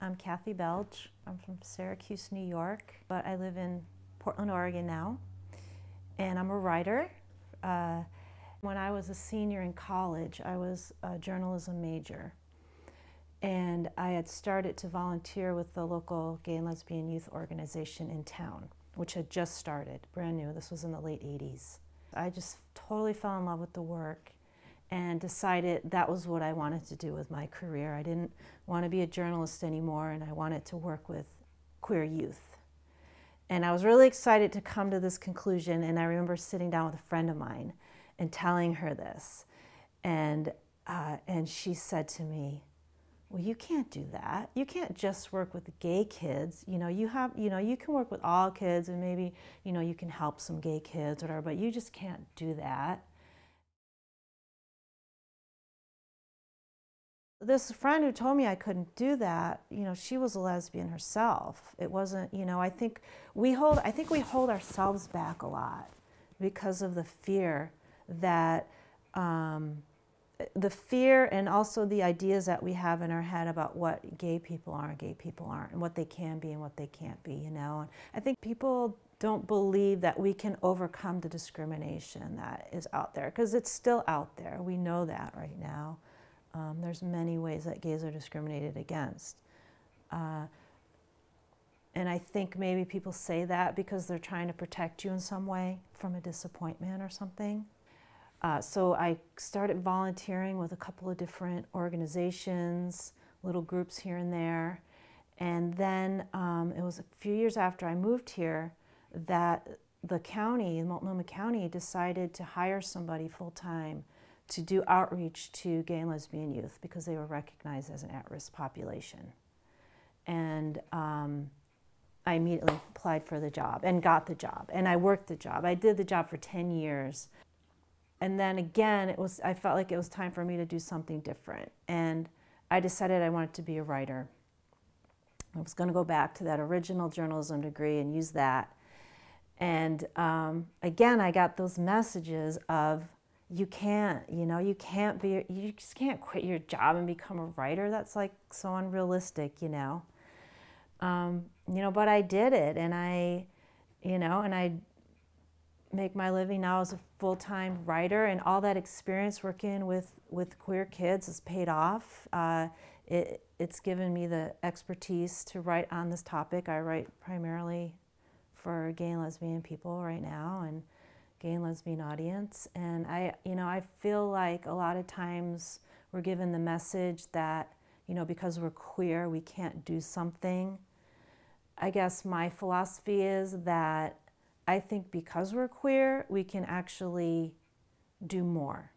I'm Kathy Belge. I'm from Syracuse, New York, but I live in Portland, Oregon now, and I'm a writer. When I was a senior in college, I was a journalism major, and I had started to volunteer with the local gay and lesbian youth organization in town, which had just started, brand new. This was in the late 80s. I just totally fell in love with the work and decided that was what I wanted to do with my career. I didn't want to be a journalist anymore, and I wanted to work with queer youth. And I was really excited to come to this conclusion, and I remember sitting down with a friend of mine and telling her this. And she said to me, well, you can't do that. You can't just work with gay kids. You can work with all kids, and maybe, you can help some gay kids or whatever, but you just can't do that. This friend who told me I couldn't do that, she was a lesbian herself. It wasn't, I think we hold ourselves back a lot because of the fear that, and also the ideas that we have in our head about what gay people are and gay people aren't, and what they can be and what they can't be, And I think people don't believe that we can overcome the discrimination that is out there, because it's still out there. We know that right now. There's many ways that gays are discriminated against. And I think maybe people say that because they're trying to protect you in some way from a disappointment or something. So I started volunteering with a couple of different organizations, little groups here and there. And then it was a few years after I moved here that the county, Multnomah County, decided to hire somebody full-time to do outreach to gay and lesbian youth because they were recognized as an at-risk population. And I immediately applied for the job and got the job, and I worked the job. I did the job for 10 years. And then again, I felt like it was time for me to do something different. And I decided I wanted to be a writer. I was going to go back to that original journalism degree and use that. And again, I got those messages of, you just can't quit your job and become a writer. That's like so unrealistic, but I did it, and I make my living now as a full-time writer, and all that experience working with queer kids has paid off. It's given me the expertise to write on this topic. I write primarily for gay and lesbian people right now, and gay and lesbian audience, and I feel like a lot of times we're given the message that, because we're queer, we can't do something. I guess my philosophy is that I think because we're queer, we can actually do more.